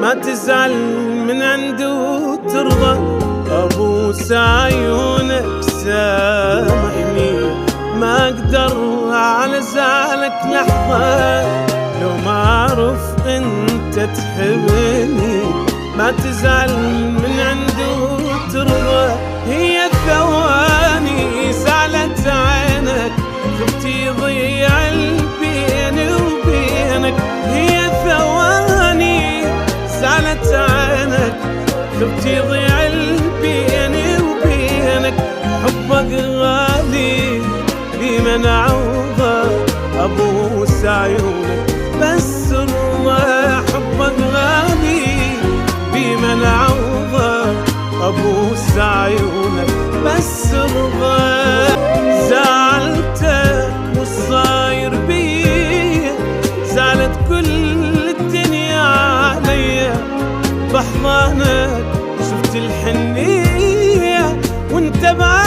ما تزعل من عنده وترضى، أبوس عيونك سامحني، ما أقدر على زعلك لحظة، لو ما أعرف أنت تحبني. ما تزعل من عنده وترضى، هي ثواني زعلت عينك، خفت يضيع بيني وبينك. هي ثواني زعلت عينك، خفت يضيع بيني وبينك. حبك غالي بمن عوضه، أبوس عيونك بس ارضى. حبك غالي بمن عوضه، أبوس عيونك بس ارضى. زعلتك والصاير بي، زعلت كل الدنيا عليا، بحضانك شفت الحنية وانت بعيد